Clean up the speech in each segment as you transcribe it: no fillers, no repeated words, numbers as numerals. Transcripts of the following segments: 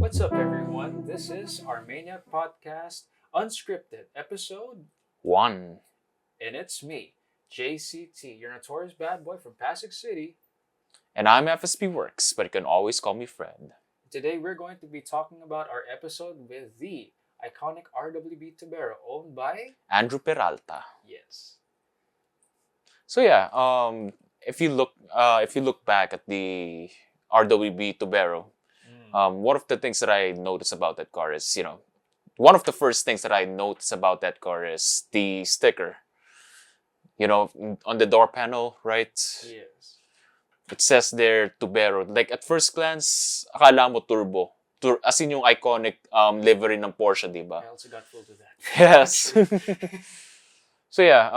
What's up, everyone? This is our Maniac podcast, Unscripted, episode, One. and it's me, JCT, your notorious bad boy from Pasig City. And I'm FSP Works, but you can always call me Fred. Today, we're going to be talking about our episode with the iconic RWB Tubero, owned by, Andrew Peralta. yes. So yeah, if you look back at the RWB Tobero, one of the things that I noticed about that car is, one of the first things that I noticed about that car is the sticker. On the door panel, right? Yes. It says there Tubero. Like at first glance, akala mo turbo. As in yung iconic livery ng Porsche, di ba? I also got full to that. Yes. So yeah,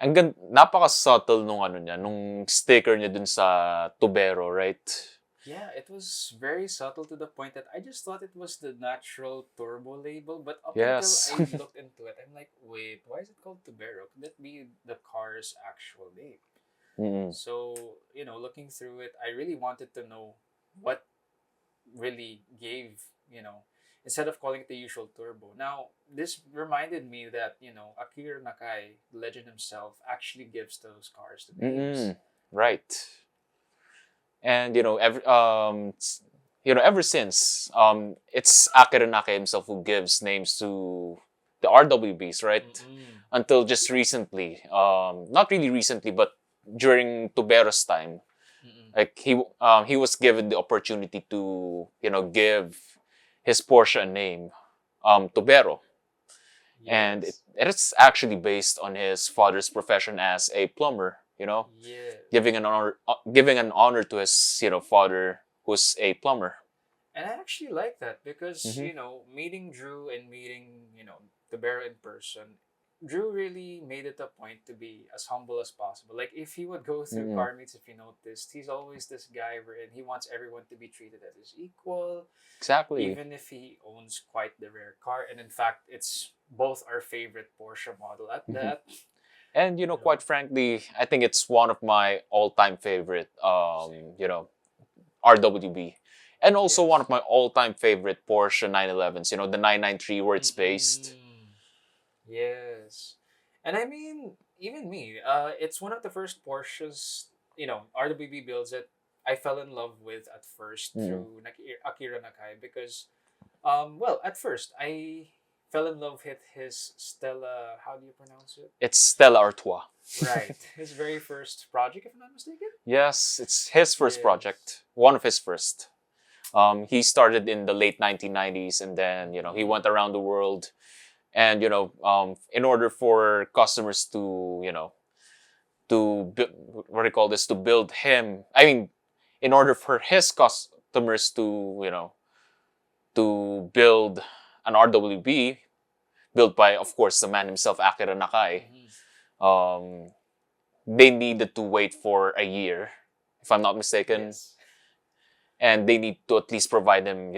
napaka-subtle nung nung sticker niya dun sa Tubero, right? Yeah, it was very subtle to the point that I just thought it was the natural turbo label, but up Yes. until I looked into it, I'm like, wait, why is it called Tubero? Could that be the car's actual name? Mm. So, looking through it, I really wanted to know what really gave, instead of calling it the usual turbo. Now, this reminded me that, Akira Nakai, the legend himself, actually gives those cars the names. Right. And ever since it's Akira Nakai himself who gives names to the RWBs, right? Until just recently, not really recently, but during Tubero's time, like he was given the opportunity to give his Porsche a name, Tobero, and Yes. it is actually based on his father's profession as a plumber. Yeah. Giving an honor to his father who's a plumber. And I actually like that because, Mhm. meeting Drew and meeting, the bear in person, Drew really made it a point to be as humble as possible. Like, if he would go through car meets, if you noticed, he's always this guy wherein he wants everyone to be treated as his equal, Exactly. even if he owns quite the rare car. And in fact, it's both our favorite Porsche model at that. And quite frankly, I think it's one of my all-time favorite, RWB, and also one Yes. of my all-time favorite Porsche 911s. The 993 where it's based. Yes. And I mean, even me, it's one of the first Porsches, RWB builds that I fell in love with at first through Akira Nakai because, at first I fell in love with his Stella, how do you pronounce it? It's Stella Artois. Right. His very first project, if I'm not mistaken. Yes, it's his first Yes. project. One of his first. He started in the late 1990s, and then he went around the world, and in order for customers to what do you call this, to build him. I mean, in order for his customers to build an RWB built by, of course, the man himself, Akira Nakai. They needed to wait for a year, if I'm not mistaken. Yes. And they need to at least provide him,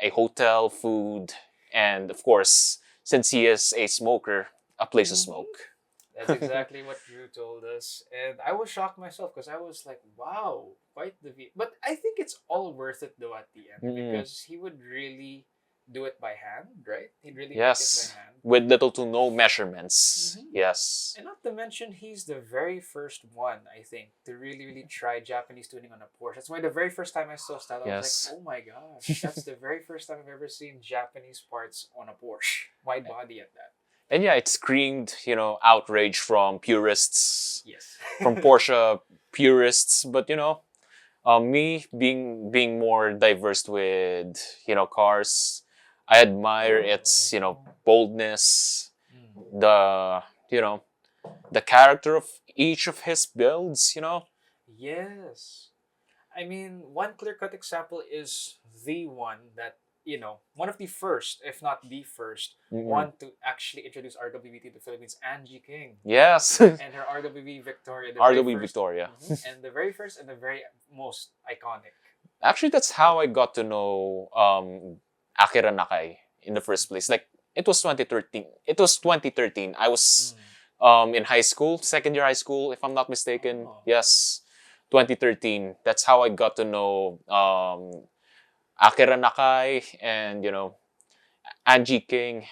a hotel, food, and of course, since he is a smoker, a place to smoke. That's exactly what Drew told us. And I was shocked myself because I was like, wow, quite the But I think it's all worth it though at the end because he would really do it by hand, right? He'd really Yes, make it by hand. with little to no measurements. Yes. And not to mention, he's the very first one, I think, to really, really try Japanese tuning on a Porsche. That's why the very first time I saw Stella, I was like, oh my gosh, that's the very first time I've ever seen Japanese parts on a Porsche. Wide body at that. And yeah, it screamed, outrage from purists, Yes. from Porsche purists. But me being more diverse with cars, I admire its boldness, the the character of each of his builds. Yes. I mean, one clear-cut example is the one that, one of the first, if not the first, one to actually introduce RWB to the Philippines, Angie King. Yes. And her RWB Victoria. RWB Victoria. And the very first and the very most iconic. Actually, that's how I got to know Akira Nakai in the first place. Like, it was 2013. It was 2013. I was in high school, second year high school, if I'm not mistaken. Oh. Yes, 2013. That's how I got to know Akira Nakai and Angie King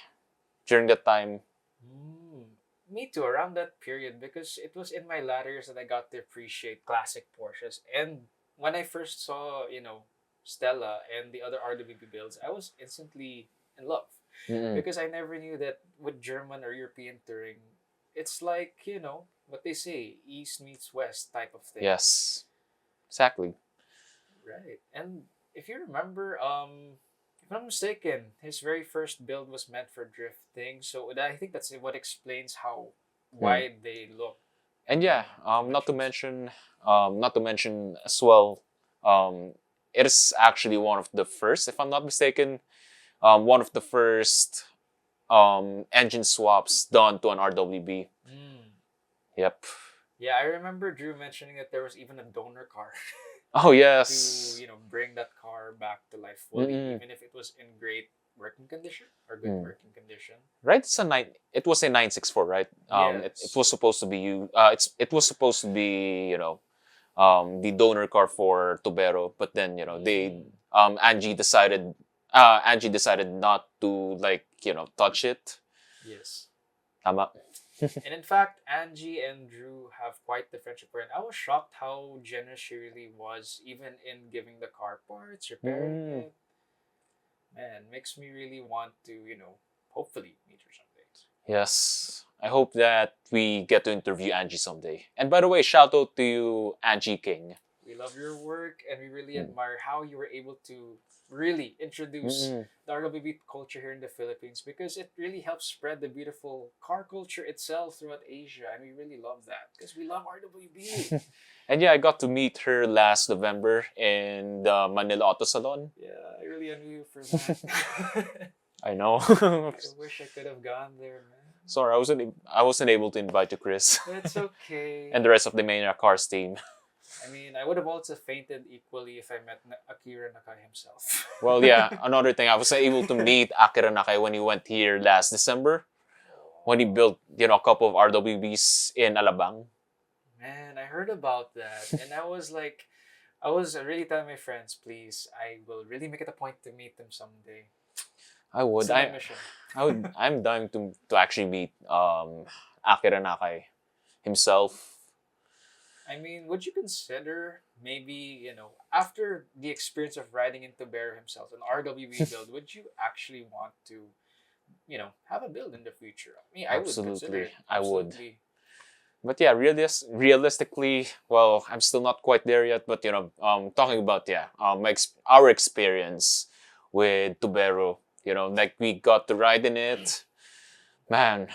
during that time. Mm. Me too, around that period, because it was in my latter years that I got to appreciate classic Porsches. And when I first saw, Stella and the other RWB builds, I was instantly in love. Mm-mm. Because I never knew that with German or European touring, it's like, what they say, East meets West type of thing. Yes, exactly. Right. And if you remember, if I'm not mistaken, his very first build was meant for drifting. So I think that's what explains how Mm. wide they look And in yeah, dimensions. not to mention as well, um, it is actually one of the first, if I'm not mistaken, one of the first engine swaps done to an RWB. Mm. Yep. Yeah, I remember Drew mentioning that there was even a donor car Oh to, yes. bring that car back to life fully, Mm-mm. even if it was in great working condition or good Mm. working condition. Right, It was a 964, right? It Yes. was supposed to be you. It was supposed to be the donor car for Tobero, but then they Mm. Angie decided not to touch it. Yes. Tama. And in fact, Angie and Drew have quite the friendship. And I was shocked how generous she really was, even in giving the car parts, repairing Mm. it. Man, makes me really want to, hopefully meet her someday. Yes. I hope that we get to interview Angie someday. And by the way, shout out to you, Angie King. We love your work and we really Mm. admire how you were able to really introduce Mm-mm. the RWB culture here in the Philippines because it really helps spread the beautiful car culture itself throughout Asia. And we really love that because we love RWB. And yeah, I got to meet her last November in the Manila Auto Salon. Yeah, I really envy you for that. I know. I wish I could have gone there, man. Sorry, I wasn't able to invite you, Chris, It's okay. and the rest of the Maniac Cars team. I mean, I would have also fainted equally if I met Akira Nakai himself. Well, yeah, another thing, I was able to meet Akira Nakai when he went here last December, when he built, a couple of RWBs in Alabang. Man, I heard about that, and I was really telling my friends, please, I will really make it a point to meet them someday. I It's would. my mission. I'm dying to actually meet Akira Nakai himself. I mean, would you consider maybe, after the experience of riding into Tubero himself, an RWB build, would you actually want to, have a build in the future? I mean, I would consider Absolutely, it. I would. Absolutely. But yeah, realistically, well, I'm still not quite there yet. But talking about our experience with Tubero, like we got to ride in it. Man,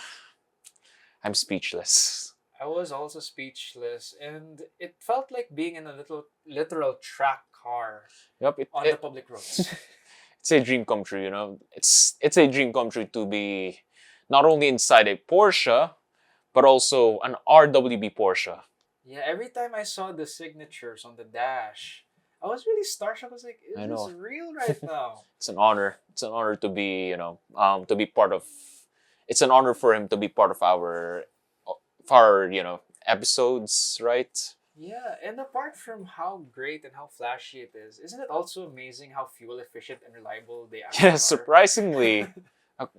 I'm speechless. I was also speechless, and it felt like being in a little literal track car Yep, on the public roads. it's a dream come true. It's a dream come true to be not only inside a Porsche, but also an RWB Porsche. Yeah, every time I saw the signatures on the dash, I was really starstruck. I was like, I "Is this know. real right now?" It's an honor. It's an honor to be, to be part of. It's an honor for him to be part of our episodes, right? Yeah, and apart from how great and how flashy it is, isn't it also amazing how fuel efficient and reliable they actually Yeah, are? surprisingly,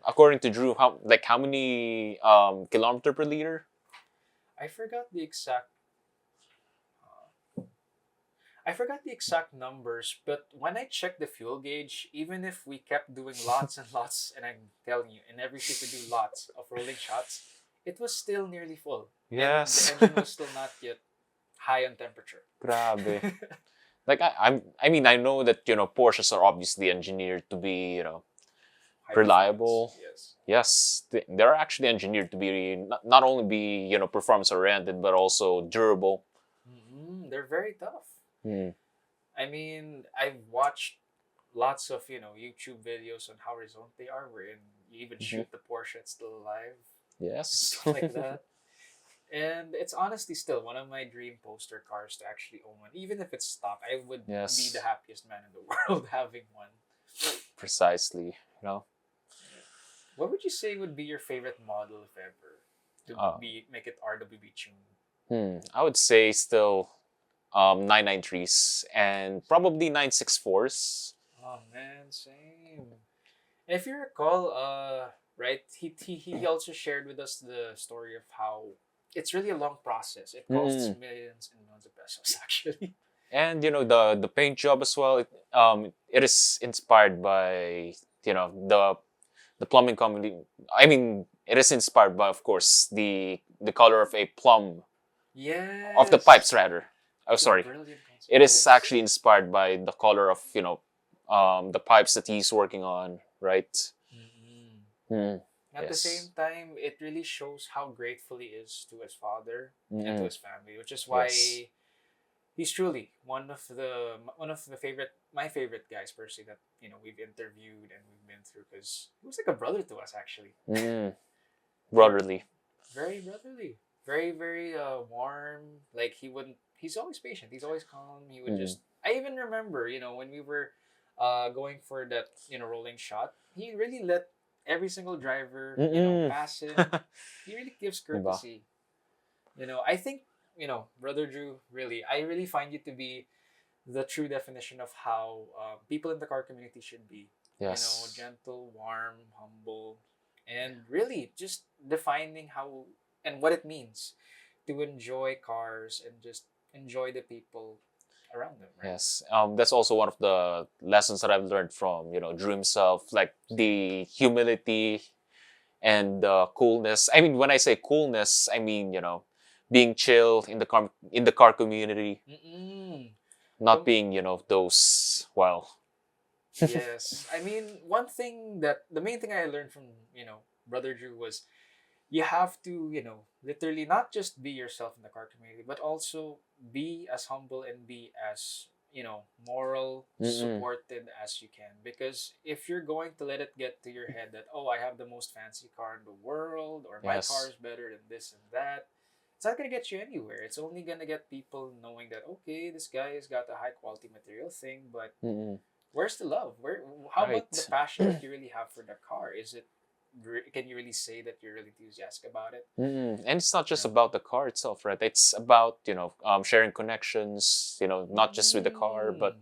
according to Drew, how many kilometer per liter? I forgot the exact I forgot the exact numbers, but when I checked the fuel gauge, even if we kept doing lots and lots, and I'm telling you, in every shift we do lots of rolling shots, it was still nearly full. And the Yes. engine was still not yet high on temperature. Grabe. Like I mean I know that Porsches are obviously engineered to be High performance, reliable. yes. Yes, they're actually engineered to be not only be performance oriented but also durable. They're very tough. Hmm. I mean, I've watched lots of, YouTube videos on how resilient they are, wherein you even Mhm. shoot the Porsche, it's still alive, Yes. stuff like that. And it's honestly still one of my dream poster cars to actually own one. Even if it's stock, I would be the Yes. happiest man in the world having one. Precisely. What would you say would be your favorite model, if ever, to Uh, make it RWB tuned? I would say still 993s and probably 964s. man, same. And if you recall, right, he also shared with us the story of how it's really a long process. It costs Mm-mm. millions and millions of pesos, actually. And the paint job as well. It is inspired by the plumbing company. I mean, it is inspired by, of course, the color of a plum of the Yes. pipes rather. Oh, It's a sorry. brilliant concept. It is Yes. actually inspired by the color of the pipes that he's working on, right? Mm-mm. Mm, At the same yes. time, it really shows how grateful he is to his father and to Mm, his family, which is yes. why he's truly one of the favorite my favorite guys personally that we've interviewed and we've been through because he was like a brother to us actually. Mm, Very brotherly. very brotherly, very warm. Like he's always patient. He's always calm. He would Mm, just. I even remember when we were going for that rolling shot. He really let every single driver mm-mm. pass him. He really gives Diba? courtesy. I think brother Drew. Really, I really find you to be the true definition of how people in the car community should be. Yes. Gentle, warm, humble, and really just defining how and what it means to enjoy cars and just enjoy the people around them, right? Yes. That's also one of the lessons that I've learned from, Drew himself, like the humility and the coolness. I mean, when I say coolness, I mean, being chill in the car community, Mm-mm. not Com- being, those, well, yes, I mean the main thing I learned from brother Drew was you have to literally not just be yourself in the car community but also be as humble and be as moral mm-mm. supported as you can, because if you're going to let it get to your head that, oh, I have the most fancy car in the world or my car Yes. is better than this and that, it's not going to get you anywhere. It's only going to get people knowing that, okay, this guy has got a high quality material thing, but Mm-mm. where's the love? How about the Right. passion that you really have for the car? Is it can you really say that you're really enthusiastic about it? Mm-mm. And it's not You just know. about the car itself, right? It's about, sharing connections, not just with the car, but,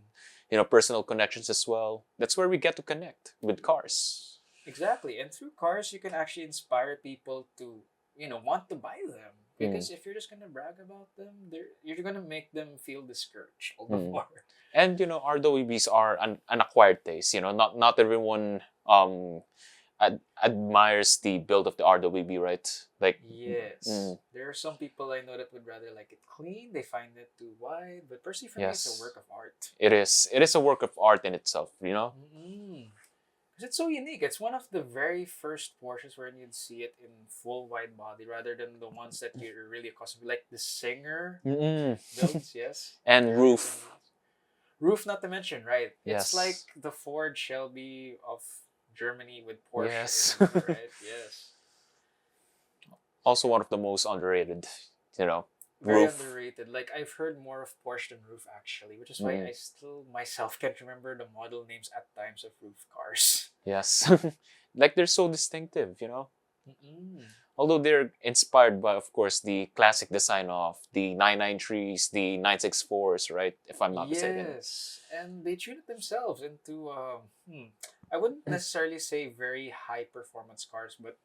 Mm, personal connections as well. That's where we get to connect with cars. exactly. And through cars, you can actually inspire people to want to buy them. Mm. Because if you're just gonna brag about them, you're gonna make them feel discouraged all the Mm. more. And RWBs are an acquired taste. Not everyone admires the build of the RWB, right? Like, Yes, mm, there are some people I know that would rather like it clean. They find it too wide, but personally for me, it's a yes, work of art. it is. It is a work of art in itself. Mm-mm. Because it's so unique. It's one of the very first Porsches where you'd see it in full wide body rather than the ones that you're really accustomed to, like the Singer Mm-mm. builds, yes. And Very recent roof. builds. Roof, not to mention, right? It's like Yes. the Ford Shelby of Germany with Porsche Yes. in there, right? Yes. Also one of the most underrated, you know, Very roof. underrated. Like I've heard more of Porsche than Roof actually, which is why Mm, I still myself can't remember the model names at times of Roof cars. yes. Like they're so distinctive. Mm-mm. Although they're inspired by, of course, the classic design of the 993s, the 964s, right? If I'm not mistaken. Yes, and they tune it themselves into I wouldn't necessarily say very high performance cars, but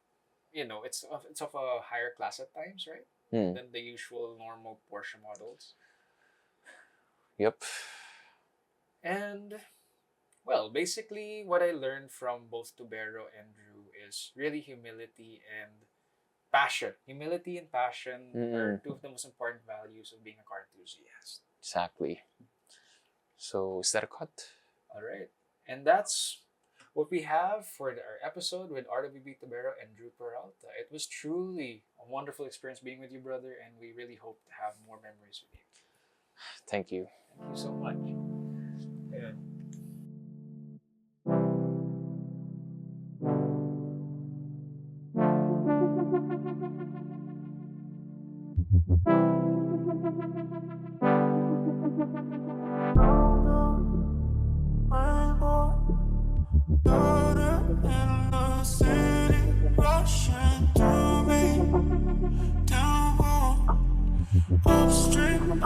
it's of a higher class at times, right? Hmm. Than the usual normal Porsche models. Yep. And well, basically what I learned from both Tubero and Drew is really humility and passion. Humility and passion are Mm, two of the most important values of being a car enthusiast. exactly. So is that a cut? All right. And that's what we have for our episode with RWB Tobero and Drew Peralta. It was truly a wonderful experience being with you, brother, and we really hope to have more memories with you. Thank you. Thank you so much. Yeah. Upstream